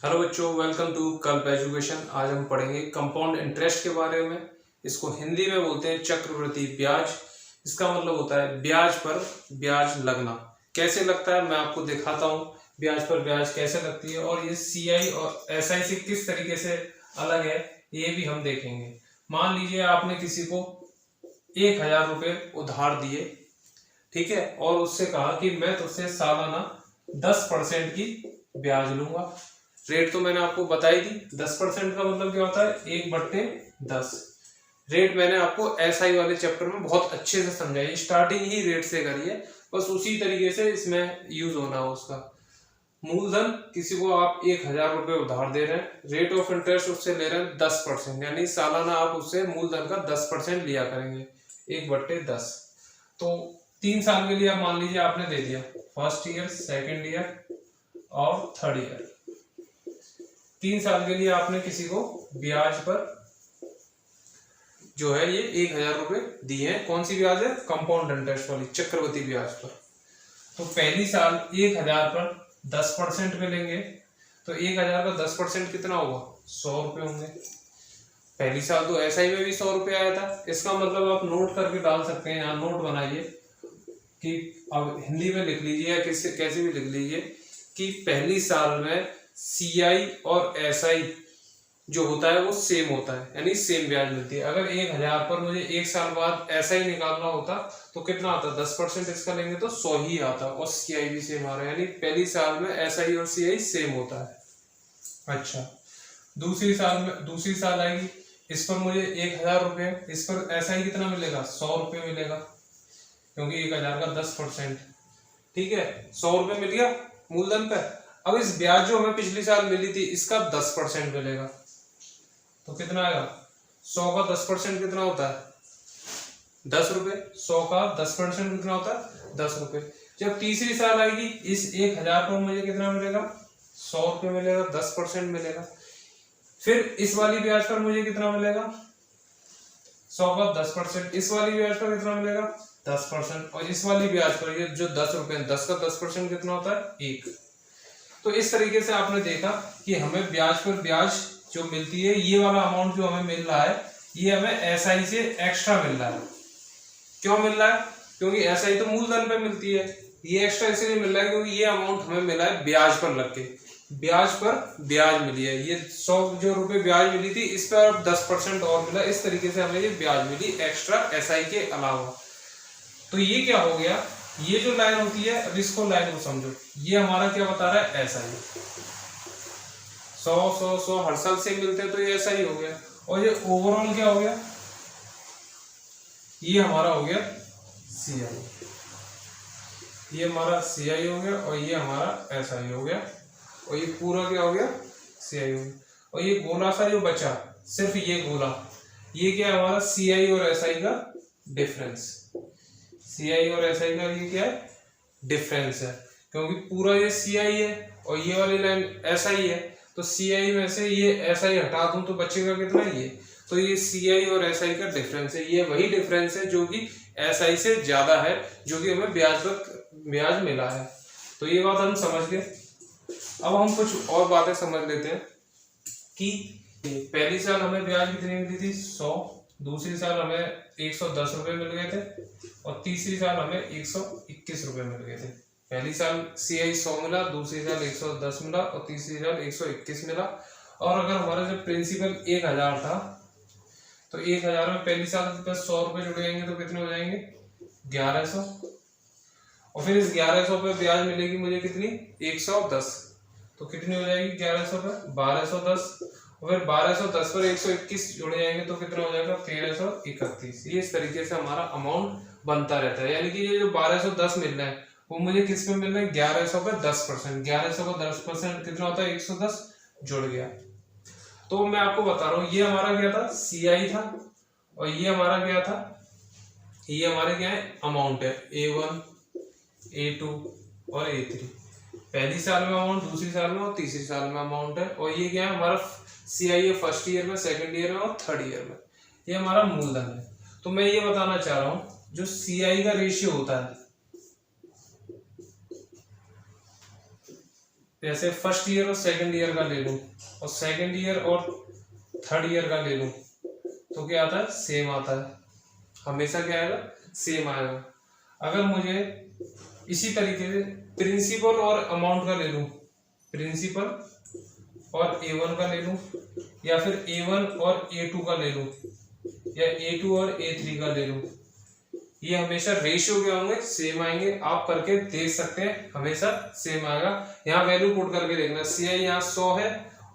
Hello बच्चों, welcome to कल्प education. आज हम पढ़ेंगे कंपाउंड इंटरेस्ट के बारे में। इसको हिंदी में बोलते हैं चक्रवृद्धि ब्याज। इसका मतलब होता है ब्याज पर ब्याज लगना। कैसे लगता है मैं आपको दिखाता हूँ। ब्याज पर ब्याज कैसे लगती है और ये सीआई और एसआई से किस तरीके से अलग है ये भी हम देखेंगे। मान लीजिए आपने किसी को 1,000 रुपये उधार दिए, ठीक है, और उससे कहा कि मैं तुझसे सालाना 10% की ब्याज लूंगा। रेट तो मैंने आपको बताई दी। 10% का मतलब क्या होता है? 1/10। रेट मैंने आपको एसआई वाले चैप्टर में बहुत अच्छे से समझाई। स्टार्टिंग ही रेट से करिए, बस उसी तरीके से इसमें यूज होना हो उसका। मूलधन किसी को आप 1,000 रुपये उधार दे रहे हैं, रेट ऑफ इंटरेस्ट उससे ले रहे हैं 10%, यानी सालाना आप उससे मूलधन का 10% लिया करेंगे, 1/10। तो 3 साल के लिए आप मान लीजिए आपने दे दिया, फर्स्ट ईयर, सेकेंड ईयर और थर्ड ईयर। 3 साल के लिए आपने किसी को ब्याज पर जो है ये 1,000 रुपये दिए हैं। कौन सी ब्याज है? कंपाउंड इंटरेस्ट वाली, चक्रवृद्धि ब्याज पर। तो पहली साल 1,000 पर 10% मिलेंगे, तो 1,000 का 10% कितना होगा? 100 रुपये होंगे। पहली साल तो एसआई में भी 100 रुपये आया था। इसका मतलब आप नोट करके डाल सकते हैं, यहाँ नोट बनाइए कि अब हिंदी में लिख लीजिए या किसी कैसे भी लिख लीजिए कि पहली साल में सीआई और एसआई जो होता है वो सेम होता है, यानी सेम ब्याज मिलती है। अगर 1,000 पर मुझे 1 साल बाद एसआई निकालना होता तो कितना आता? 10% इसका लेंगे तो 100 ही आता, और सीआई भी सेम आ रहा है, यानी पहली साल में एसआई और सीआई सेम होता है। अच्छा, दूसरी साल आएगी, इस पर मुझे 1,000 रुपये, इस पर एसआई कितना मिलेगा? 100 रुपये मिलेगा, क्योंकि 1,000 का 10%, ठीक है, 100 रुपये मिल गया मूलधन पे। अब इस ब्याज जो हमें पिछली साल मिली थी इसका 10% मिलेगा, तो कितना आएगा? 100 का 10% कितना होता है? 10 रुपये। 100 का 10% कितना होता है? 10 रुपये। जब तीसरी साल आएगी, इस 1,000 पर मुझे कितना मिलेगा? 100 रुपये मिलेगा, 10% मिलेगा। फिर इस वाली ब्याज पर मुझे कितना मिलेगा? 100 का 10%। इस वाली ब्याज पर कितना मिलेगा? 10%। और इस वाली ब्याज पर ये जो 10 रुपये, 10 का 10% कितना होता है? 1। तो इस तरीके से आपने देखा कि हमें ब्याज पर ब्याज जो मिलती है, ये वाला अमाउंट जो हमें मिल रहा है ये हमें एसआई से एक्स्ट्रा मिल रहा है। क्यों मिल रहा है? क्योंकि एसआई तो मूलधन पे मिलती है, ये एक्स्ट्रा इसलिए मिल रहा है क्योंकि ये अमाउंट हमें मिला है ब्याज पर लग के। ब्याज पर ब्याज मिली है, ये 100 जो रुपए ब्याज मिली थी इस पर अब 10% और मिला। इस तरीके से हमें ये ब्याज मिली एक्स्ट्रा एसआई के अलावा। तो ये क्या हो गया? ये जो लाइन होती है, अब इसको लाइन को समझो, ये हमारा क्या बता रहा है? एसआई। 100 हर साल से मिलते हैं तो ये एसआई हो गया। और ये ओवरऑल क्या हो गया? ये हमारा हो गया सीआई। ये हमारा सीआई हो गया और ये हमारा एसआई हो गया, और ये पूरा क्या हो गया? सीआई हो गया। और ये गोला सा जो बचा, सिर्फ ये गोला, ये क्या है? हमारा सीआई और एसआई का डिफरेंस। सीआई और एसआई का ये क्या है? डिफरेंस है, क्योंकि पूरा ये सीआई है और ये वाली लाइन एसआई है, तो सीआई में से ये एसआई हटा दूं तो बचेगा कितना? ये। तो ये सीआई और एसआई का डिफरेंस है, ये वही डिफरेंस है जो कि एसआई से ज्यादा है, जो कि हमें ब्याज पर ब्याज मिला है। तो ये बात हम समझ गए। अब हम कुछ और बातें समझ लेते हैं कि पहली साल हमें ब्याज कितनी मिली थी? 100। दूसरी साल हमें 110 रुपये मिल गए थे, और तीसरी साल हमें 121 रुपये मिल गए थे। पहली साल सीआई 100 मिला, दूसरी साल 110 मिला, और तीसरी साल 121 मिला। और अगर हमारा जब प्रिंसिपल 1,000 था, तो 1,000 में पहली साल पे 100 रुपये जुड़ जाएंगे तो कितने हो जाएंगे? 1,100। और फिर इस 1,100 पे ब्याज मिलेगी मुझे कितनी? 110। तो कितनी हो जाएगी 1,100 पे? 1,210। और फिर 1,210 पर 121 जुड़ जाएंगे तो कितना हो जाएगा? 1,331। ये इस तरीके से हमारा अमाउंट बनता रहता है, यानी कि ये जो 1,210 मिल रहा है वो मुझे किस पे मिल रहा है? 1,100 पे 10%। 1,100 का 10% कितना होता है? 110 जुड़ गया। तो मैं आपको बता रहा हूँ, ये हमारा क्या था? सीआई था, और ये हमारा क्या था? ये हमारे क्या है? अमाउंट है A1, A2 और A3। पहली साल में अमाउंट, दूसरी साल में और तीसरी साल में अमाउंट है। और ये क्या है? हमारा सीआई है फर्स्ट ईयर में, सेकंड ईयर में और थर्ड ईयर में। ये हमारा मूलधन है। तो मैं ये बताना चाह रहा हूँ, जो सीआई का रेशियो होता है, जैसे फर्स्ट ईयर और सेकंड ईयर का ले लूं और सेकंड ईयर और थर्ड ईयर का ले लूं तो क्या आता है, सेम आता है, हमेशा क्या आएगा, सेम आएगा। अगर मुझे इसी तरीके से प्रिंसिपल और अमाउंट का ले लूं, प्रिंसिपल और A1 का ले लूं, या फिर A1 और A2 का ले लूं, या A2 और A3 का ले लूं, ये हमेशा रेशियो क्या होंगे, सेम आएंगे। आप करके देख सकते हैं, हमेशा सेम आएगा। यहाँ वैल्यू पुट करके देखना, CI यहाँ 100 है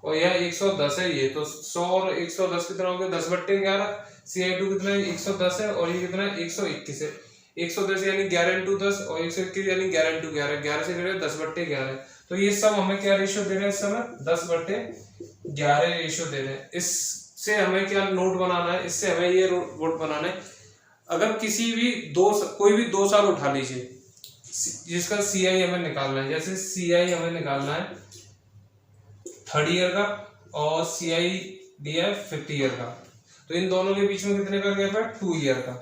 और यहाँ 110 है, ये तो 100 और 110 कितना हो गया, 10/11। CI2 कितना है, 110 है और ये कितना है, 121 है। 110 यानी 11x10 और 121 यानी 11x11, 11 से ग्रेटर 10/11। तो ये सब हमें क्या रेशियो दे रहे हैं इस समय, 10/11 रेशियो दे रहे हैं। इससे हमें क्या नोट बनाना है, इससे हमें ये नोट बनाना है, अगर किसी भी कोई भी 2 साल उठा लीजिए जिसका CI हमें निकालना है, जैसे CI हमें निकालना है थर्ड ईयर का और CI दिया है फिफ्थ ईयर का, तो इन दोनों के बीच में कितने का गैप है, 2 ईयर का।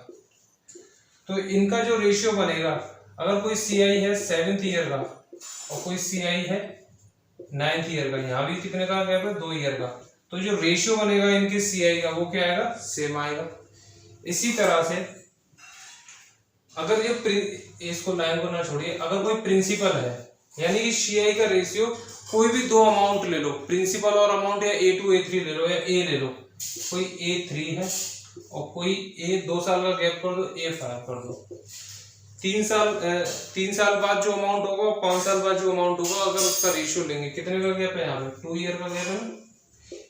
तो इनका जो रेशियो बनेगा, अगर कोई CI है 7th ईयर का और कोई CI है 9th ईयर का, यहाँ भी कितने का गैप है, 2 ईयर का, तो जो रेशियो बनेगा इनके CI का वो क्या आएगा, सेम आएगा। इसी तरह से अगर ये इसको लाइन को ना छोड़िए, अगर कोई प्रिंसिपल है यानी कि CI का रेशियो कोई भी 2 अमाउंट ले लो, प्रिंसिपल और अमाउंट, या A2 A3 ले लो या A ले लो, कोई A3 है और कोई A 2 साल का गैप कर दो, A5 कर दो। 3 साल बाद जो अमाउंट होगा, 5 साल बाद जो अमाउंट होगा, अगर उसका रेशियो लेंगे, कितने का गैप है यहाँ पे, 2 ईयर का गैप है,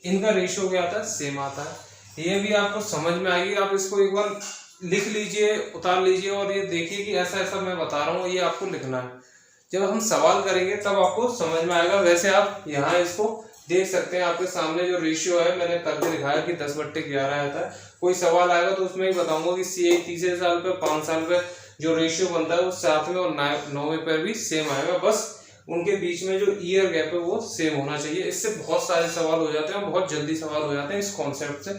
इनका रेशियो क्या आता है, सेम आता है। ये भी आपको समझ में आएगी, आप इसको एक बार लिख लीजिए, उतार लीजिए और ये देखिए कि ऐसा ऐसा मैं बता रहा हूँ, ये आपको लिखना है। जब हम सवाल करेंगे तब आपको समझ में आएगा। वैसे आप यहाँ इसको देख सकते हैं, आपके सामने जो रेशियो है मैंने करके दिखाया कि 10/11 आता है। कोई सवाल आएगा तो उसमें ही बताऊंगा कि CI तीसरे साल पे 5 साल पे जो रेशियो बनता है वो 7वें और 9वें पर भी सेम आएगा, बस उनके बीच में जो ईयर गैप है वो सेम होना चाहिए। इससे बहुत सारे सवाल हो जाते हैं, बहुत जल्दी सवाल हो जाते हैं इस कॉन्सेप्ट से।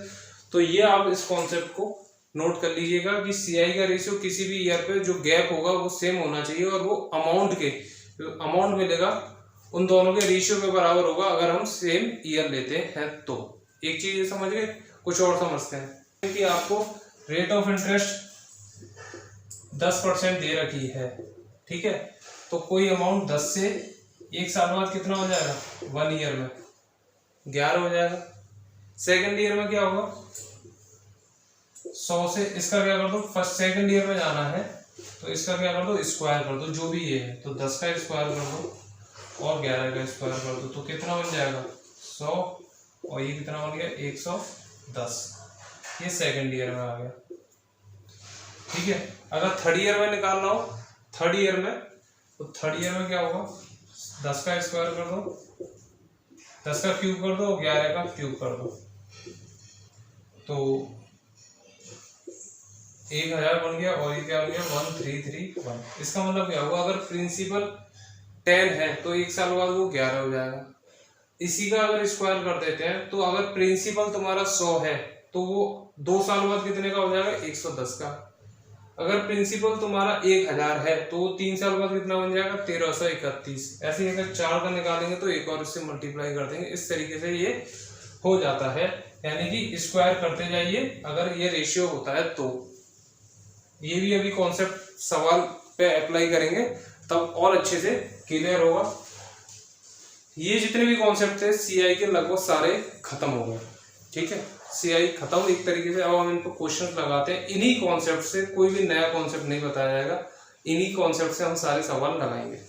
तो ये आप इस कॉन्सेप्ट को नोट कर लीजिएगा कि CI का रेशियो किसी भी ईयर पे जो गैप होगा वो सेम होना चाहिए और वो अमाउंट मिलेगा उन दोनों के रेशियो के बराबर होगा अगर हम सेम ईयर लेते हैं। तो एक चीज ये समझ गए, कुछ और समझते हैं कि आपको रेट ऑफ इंटरेस्ट 10% दे रखी है, ठीक है, तो कोई अमाउंट 10 से 1 साल बाद कितना हो जाएगा, 1 ईयर में 11 हो जाएगा। सेकेंड ईयर में क्या होगा, 100 से इसका क्या कर दो, फर्स्ट सेकंड ईयर में जाना है तो इसका क्या कर दो, स्क्वायर कर दो, जो भी ये है, तो 10 का स्क्वायर कर दो और 11 का स्क्वायर कर दो, तो कितना बन जाएगा 100 और ये कितना बन गया 110। ये सेकंड ईयर में आ गया, ठीक है। अगर थर्ड ईयर में निकालना हो, थर्ड ईयर में, तो थर्ड ईयर में क्या होगा, 10 का स्क्वायर कर दो, 10 का क्यूब कर दो, 11 का क्यूब कर दो, तो 1000 बन गया और ये क्या बन गया 1331। इसका मतलब क्या होगा, अगर प्रिंसिपल 10 है तो 1 साल बाद वो 11 हो जाएगा। इसी का अगर स्क्वायर कर देते हैं तो अगर प्रिंसिपल तुम्हारा 100 है तो वो 2 साल बाद कितने का हो जाएगा, 110 का। अगर प्रिंसिपल तुम्हारा 1000 है तो वो 3 साल बाद कितना बन जाएगा, 1331। ऐसे अगर 4 का निकालेंगे तो एक और इससे मल्टीप्लाई कर देंगे, इस तरीके से ये हो जाता है। यानी कि स्क्वायर करते जाइए अगर ये रेशियो होता है तो। ये भी अभी कॉन्सेप्ट सवाल पे अप्लाई करेंगे तब और अच्छे से क्लियर होगा। ये जितने भी कॉन्सेप्ट थे CI के लगभग सारे खत्म हो गए, ठीक है, CI खत्म एक तरीके से। अब हम इन पर क्वेश्चन लगाते हैं, इन्हीं कॉन्सेप्ट से, कोई भी नया कॉन्सेप्ट नहीं बताया जाएगा, इन्हीं कॉन्सेप्ट से हम सारे सवाल लगाएंगे।